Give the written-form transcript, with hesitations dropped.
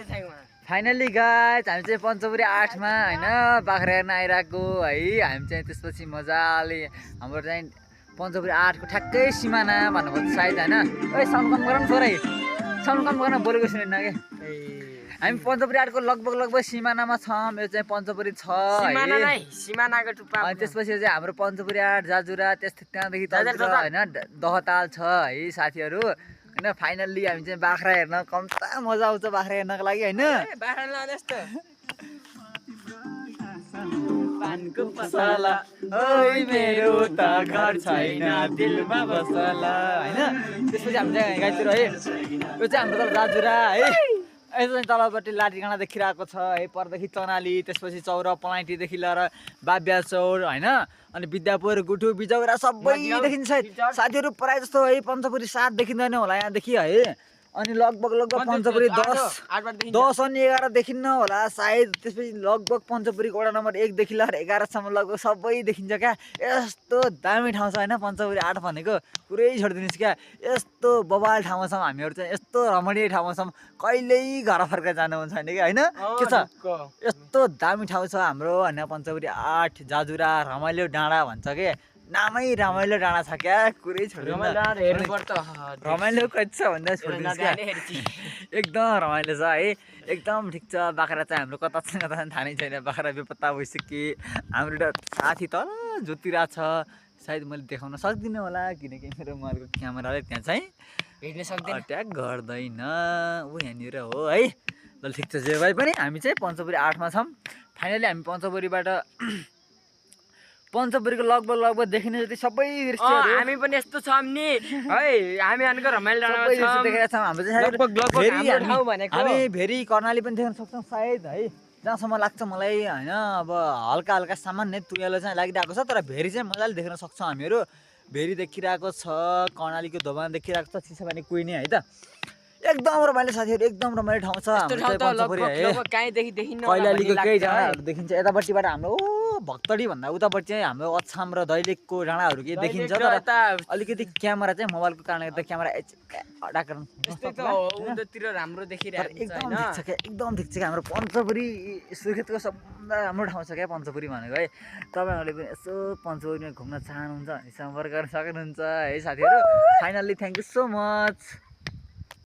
Finally guys हामी चाहिँ पञ्चपुरी 8 मा हैन बाख्रा हेर्न आइराको है। हामी चाहिँ त्यसपछि मजाले हाम्रो चाहिँ पञ्चपुरी 8 को ठ्याक्कै सिमाना भन्नुभयो सायद हैन। ओइ साउन्ड कम गर न छोरै, साउन्ड कम गर्न बोलेको सुनेन के। हामी पञ्चपुरी 8 को लगभग सिमानामा छौं। यो चाहिँ पञ्चपुरी 6 सिमाना नै सिमानाको टुप्पा। अनि त्यसपछि चाहिँ हाम्रो पञ्चपुरी 8 जाजुरा त्यहाँदेखि तलतिर हैन दहताल छ है साथीहरु हैन। फाइनल्ली हामी चाहिँ बाख्रा हेर्न कम्ता मजा आउँछ बाख्रा हेर्नको लागि हैन। बाख्रा लाने जस्तो पानको पसला ओइ मेरो त घर छैन दिलमा बसला हैन। त्यसपछि हामी चाहिँ गाईतिर है यो चाहिँ हाम्रो तल जाजुरा है। यसो चाहिँ तलपट्टि लाठीगाँडा देखिरहेको छ है। परदेखि चनाली त्यसपछि चौर पलाइटीदेखि लिएर बाब्या चौर हैन। अनि विद्यापुर गुठु बिजौरा सबै देखिन्छ साथीहरु। प्राय जस्तो है पञ्चपुरी 7 देखिँदैन होला यहाँदेखि है। अनि लगभग पञ्चपुरी 10 अनि 11 देखिन्न होला सायद। त्यसपछि लगभग पञ्चपुरी वडा नम्बर 1 देखि लिएर 11 सम्म लगभग सबै देखिन्छ क्या। यस्तो दामी ठाउँ छ हैन पञ्चपुरी 8 भनेको पुरै छोडिदिनुस् क्या। यस्तो बबाल ठाउँमा छौँ हामीहरु चाहिँ, यस्तो रमणीय ठाउँमा छौँ। कहिल्यै घर फर्केर जानु मन छैन क्या हैन। के छ यस्तो दामी ठाउँ छ हाम्रो हैन पञ्चपुरी 8 जाजुरा रमाइलो डाँडा भन्छ के। नामै रमाइलो डाँडा छ क्या, कुरै छोड्दैन। रमाइलो कति छ भन्दा छोड्दिनुस् क्या। एकदम रमाइलो छ है, एकदम ठिक छ। बाख्रा चाहिँ हाम्रो कता छ थाहा नै छैन। बाख्रा बेपत्ता भइसक्यो। हाम्रो एउटा साथी तल जोतिरा छ सायद मैले देखाउन सक्दिनँ होला किनकि मेरो मोबाइलको क्यामेराले त्यहाँ चाहिँ भेट्न सक्दैन, अट्याक गर्दैन। ऊ यहाँनिर हो है। ल ठिक छ जे भए पनि हामी चाहिँ पञ्चपुरी 8 मा छौँ। फाइनली हामी पञ्चपुरीबाट पञ्चपुरीको लगभग देखिने जति सबै दृश्यहरु हामी पनि यस्तो छौँ नि है। हामी अनको रमाइलो डाँडामा छौँ, देखेका छौँ। हाम्रो चाहिँ हामी भेरी कर्णाली पनि देख्न सक्छौँ सायद है। जहाँसम्म लाग्छ मलाई हैन। अब हल्का हल्का सामान्य तुयालो चाहिँ लागिरहेको छ तर भेरी चाहिँ मजाले देख्न सक्छौँ हामीहरु। भेरी देखिरहेको छ, कर्णालीको दोभान देखिरहेको छ, चिसापानी कुइने है त। एकदम रमाइलो साथीहरु, एकदम रमाइलो ठाउँ छ हाम्रो कैलालीको केही डाँडाहरु देखिन्छ। यतापट्टिबाट हाम्रो भक्तडी भन्दा उतापट्टि चाहिँ हाम्रो अछाम र दैलेखको डाँडाहरु के देखिन्छ तर अलिकति क्यामेरा चाहिँ मोबाइलको कारणले गर्दा क्यामेरा उतातिर राम्रो देखिरहेको छ हैन। एकदम ठिक छ क्या। हाम्रो पञ्चपुरी सुर्खेतको सबभन्दा राम्रो ठाउँ छ क्या पञ्चपुरी भनेको है। तपाईहरुले पनि यसो पञ्चपुरीमा घुम्न चाहनुहुन्छ भने सम्पर्क गर्न सक्नुहुन्छ है साथीहरु। Finally thank you so much.